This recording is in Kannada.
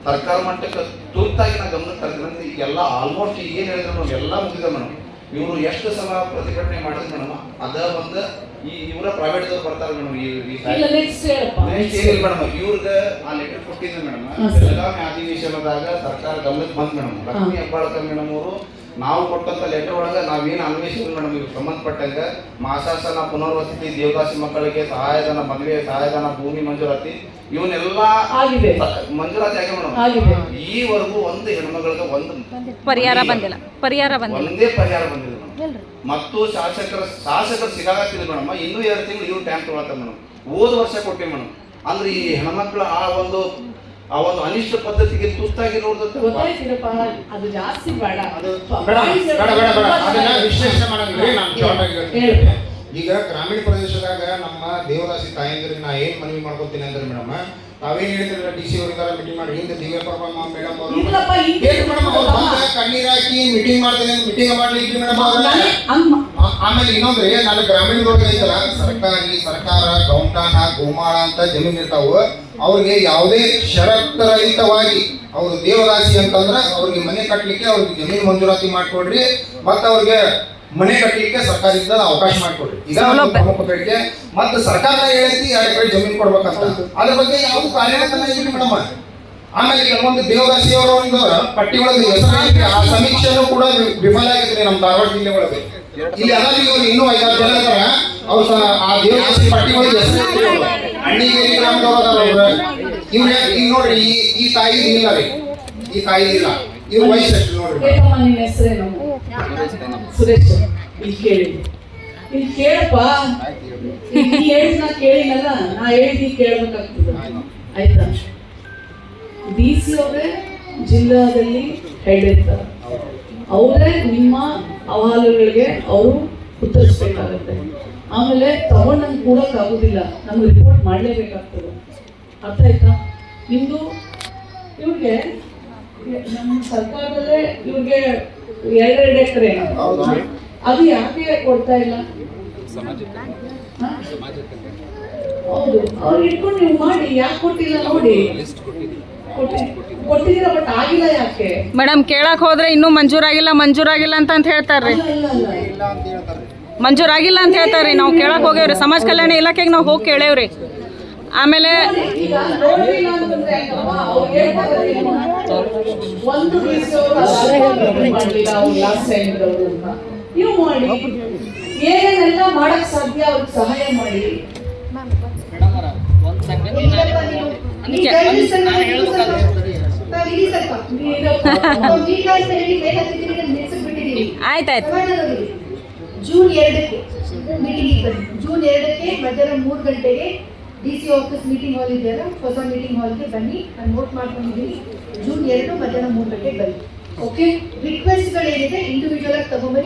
ಸರ್ಕಾರ ಮಟ್ಟಕ್ಕೆ ತುರ್ತಾಗಿ ನಾ ಗಮನಕ್ಕೆ ತರ್ತೀನಿ. ಈಗೆಲ್ಲ ಆಲ್ಮೋಸ್ಟ್ ಏನು ಹೇಳಿದ್ರು ನಾವು ಎಲ್ಲ ಮುಗಿದ ಮೇಡಮ್. ಇವರು ಎಷ್ಟು ಸಲ ಪ್ರತಿಭಟನೆ ಮಾಡಿದ್ರು ಮೇಡಮ್, ಅದ ಒಂದು ಇವರ ಪ್ರೈವೇಟ್ದವ್ರು ಬರ್ತಾರೆ ಮೇಡಮ್. ಏನಿಲ್ಲ ಮೇಡಮ್, ಇವ್ರಿಗೆ ಆ ಲೆಟರ್ ಕೊಟ್ಟಿದ್ರು ಮೇಡಮ್. ಬೆಳಗಾವಿ ಅಧಿವೇಶನದಾಗ ಸರ್ಕಾರ ಗಮನಕ್ಕೆ ಬಂದ್ ಮೇಡಮ್. ಲಕ್ಷ್ಮೀ ಹೆಬ್ಬಾಳ್ಕರ್ ಮೇಡಮ್ ಅವರು ನಾವು ಕೊಟ್ಟಂತ ಲೆಟರ್ ಒಳಗೆ ನಾವೇನು ಅನ್ವೇಷಿಸಿದ್ವಿ ಮೇಡಮ್, ಇವ್ರು ಸಂಬಂಧಪಟ್ಟಂಗ ಮಾಸಾಸನ ಪುನರ್ವಸತಿ, ದೇವದಾಸಿ ಮಕ್ಕಳಿಗೆ ಸಹಾಯಧನ, ಮದುವೆ ಸಹಾಯಧನ, ಭೂಮಿ ಮಂಜೂರಾತಿ ಇವನ್ನೆಲ್ಲ ಮಂಜೂರಾತಿ ಆಗಿದೆ ಮೇಡಮ್. ಈವರೆಗೂ ಒಂದು ಹೆಣ್ಮಗಳಿಗೆ ಒಂದು ಪರಿಹಾರ ಬಂದಿಲ್ಲ. ಒಂದೇ ಪರಿಹಾರ ಬಂದಿಲ್ಲ ಮೇಡಮ್. ಮತ್ತು ಶಾಸಕರು ಸಿಗಾಗತ್ತಿಲ್ಲ ಮೇಡಮ್. ಇನ್ನೂ 2 ತಿಂಗಳು ಇವ್ರು ಟೈಮ್ ತಗೊಳತ್ತ ಮೇಡಮ್. ಹೋದ ವರ್ಷ ಕೊಟ್ಟಿವಿ ಮೇಡಮ್. ಅಂದ್ರೆ ಈ ಹೆಣ್ಮಕ್ಳು ಆ ಒಂದು ಅನಿಷ್ಟ ಪದ್ಧತಿಗೆ ತುತ್ತಾಗಿ ನೋಡಿದ್ರೆ ಅದು ಜಾಸ್ತಿ ಬೇಡ. ಅದನ್ನ ವಿಶ್ಲೇಷಣೆ ಮಾಡೋದಿಲ್ಲ. ನಾನು ಈಗ ಗ್ರಾಮೀಣ ಪ್ರದೇಶದಾಗ ನಮ್ಮ ದೇವದಾಸಿ ತಾಯಂದ್ರಿಗೆ ನಾ ಏನ್ ಮನವಿ ಮಾಡ್ಕೊತೀನಿ ಅಂದ್ರೆ ಮೇಡಮ್, ತಾವೇನ್ ಹೇಳಿದ್ರೆ DC ಅವರಿಗಾರ ಮೀಟಿಂಗ್ ಮಾಡಿ ಹಿಂದೆ ದಿವ್ಯ ಪ್ರಭಾ ಮೇಡಮ್ ಅವರು ಕಣ್ಣೀರ್ ಹಾಕಿ ಮೀಟಿಂಗ್ ಮಾಡ್ತೀನಿ, ಮೀಟಿಂಗ್ ಮಾಡ್ಲಿಕ್ಕೆ ಮೇಡಮ್. ಆಮೇಲೆ ಇನ್ನೊಂದ್ರೆ ನಾನು ಗ್ರಾಮೀಣದೊಳಗೆ ಐತಲ್ಲ, ಸರ್ಕಾರ ಗೌಂಟಾನ ಗೋಮಾಳ ಅಂತ ಜಮೀನ್ ಇರ್ತಾವ. ಅವ್ರಿಗೆ ಯಾವುದೇ ಷರತ್ತರಹಿತವಾಗಿ ಅವ್ರು ದೇವದಾಸಿ ಅಂತಂದ್ರೆ ಅವ್ರಿಗೆ ಮನೆ ಕಟ್ಟಲಿಕ್ಕೆ ಅವ್ರಿಗೆ ಜಮೀನು ಮಂಜೂರಾತಿ ಮಾಡ್ಕೊಡ್ರಿ, ಮತ್ತೆ ಅವ್ರಿಗೆ ಮನೆ ಕಟ್ಟಲಿಕ್ಕೆ ಸರ್ಕಾರದಿಂದ ಅವಕಾಶ ಮಾಡಿಕೊಡ್ರಿ. ಈಗ ಪ್ರಮುಖ ಬೇಡಿಕೆ. ಮತ್ತೆ ಸರ್ಕಾರ ಹೇಳೈತಿ 2 ಎಕರೆ ಜಮೀನು ಕೊಡ್ಬೇಕಂತ, ಅದ್ರ ಬಗ್ಗೆ ಯಾವ್ದು ಕಾರ್ಯಾಚರಣೆ ಇಲ್ಲ ಮೇಡಮ್. ಆಮೇಲೆ ಕೆಲವೊಂದು ದೇವದಾಸಿ ಅವರ ಒಂದು ಪಟ್ಟಿ ಒಳಗೆ ಹೆಸರು ಆ ಸಮೀಕ್ಷೆನೂ ಕೂಡ ವಿಫಲ ಆಗಿದೆ ನಮ್ಮ ಧಾರವಾಡ ಜಿಲ್ಲೆ ಒಳಗೆ. ಇಲ್ಲಿ ಅದಾಗಿ ಇನ್ನೂ 5-6 ಜನ ಇದ್ದಾರೆ. ಅವ್ರು ಆ ದೇವದಾಸಿ ಪಟ್ಟಿ ಒಳಗೆ ಹೆಸರು ಅಣ್ಣಿಗೇರಿ ಗ್ರಾಮದವ್ರು. ಇವ್ರು ಈಗ ನೋಡ್ರಿ, ಈ ತಾಯಿ ಇಲ್ಲ ರೀ, ಈ ತಾಯಿ ಇಲ್ಲ. ಇವ್ರ ವಯಸ್ಸು ಎಷ್ಟು ನೋಡ್ರಿ. ಸುರೇಶ್, ಇಲ್ಲಿ ಕೇಳಿ, ಇಲ್ಲಿ ಕೇಳಪ್ಪ. ಹೇಳಿದ್ನ ಕೇಳಿನಲ್ಲ, ನಾ ಹೇಳಿದ್ನಿ ಕೇಳ್ಬೇಕಾಗ್ತದೆ. ಆಯ್ತಾ? DC ಅವರೇ ಜಿಲ್ಲಾದಲ್ಲಿ ಹೆಡ್ ಇರ್ತಾರೆ. ಅವರೇ ನಿಮ್ಮ ಅಹವಾಲುಗಳಿಗೆ ಅವರು ಉತ್ತರಿಸ್ಬೇಕಾಗತ್ತೆ. ಆಮೇಲೆ ತಗೊಂಡಂಗೆ ಕೂಡಕ್ಕಾಗೋದಿಲ್ಲ, ನಮ್ಗೆ ರಿಪೋರ್ಟ್ ಮಾಡಲೇಬೇಕಾಗ್ತದೆ. ಅರ್ಥ ಆಯ್ತಾ? ನಿಮ್ಮದು ಇವ್ರಿಗೆ ನಮ್ಮ ಸರ್ಕಾರದಲ್ಲೇ ಇವ್ರಿಗೆ 2 ಎಕರೆ ಅದು ಯಾಕೆ ಕೊಡ್ತಾ ಇಲ್ಲ? ಹೌದು, ಅವ್ರು ಇಟ್ಕೊಂಡು ನೀವು ಮಾಡಿ. ಯಾಕೆ ಕೊಟ್ಟಿಲ್ಲ ನೋಡಿ. ಕೊಟ್ಟಿದ್ದೀರಾ, ಬಟ್ ಆಗಿಲ್ಲ. ಯಾಕೆ ಮೇಡಮ್? ಕೇಳಕ್ ಹೋದ್ರೆ ಇನ್ನೂ ಮಂಜೂರಾಗಿಲ್ಲ ಅಂತ ಹೇಳ್ತಾರ್ರಿ. ಮಂಜೂರಾಗಿಲ್ಲ ಅಂತ ಹೇಳ್ತಾರ್ರಿ. ನಾವು ಕೇಳಕ್ ಹೋಗೇವ್ರಿ, ಸಮಾಜ ಕಲ್ಯಾಣ ಇಲಾಖೆಗೆ ನಾವು ಹೋಗಿ ಕೇಳೇವ್ರಿ. ಆಮೇಲೆ ಏನೆಲ್ಲ ಮಾಡಕ್ ಸಾಧ್ಯ ಅವ್ರಿಗೆ ಸಹಾಯ ಮಾಡಿ. ಆಯ್ತಾಯ್ತು. ಜೂನ್ 2ಕ್ಕೆ ಮೀಟಿಂಗ್ ಬನ್ನಿ. ಜೂನ್ 2ಕ್ಕೆ ಮಧ್ಯಾಹ್ನ 3 ಗಂಟೆಗೆ DC ಆಫೀಸ್ ಮೀಟಿಂಗ್ ಹಾಲ್ ಇದೆಯಲ್ಲ, ಹೊಸ ಮೀಟಿಂಗ್ ಹಾಲ್ಗೆ ಬನ್ನಿ. ನಾನು ನೋಟ್ ಮಾಡ್ಕೊಂಡಿದ್ದೀನಿ. ಜೂನ್ 2 ಮಧ್ಯಾಹ್ನ 3 ಗಂಟೆಗೆ ಬನ್ನಿ. ಓಕೆ? ರಿಕ್ವೆಸ್ಟ್ಗಳೇನಿದೆ ಇಂಡಿವಿಜುವಲ್ ಆಗಿ ತಗೊಂಡ್ಬನ್ನಿ.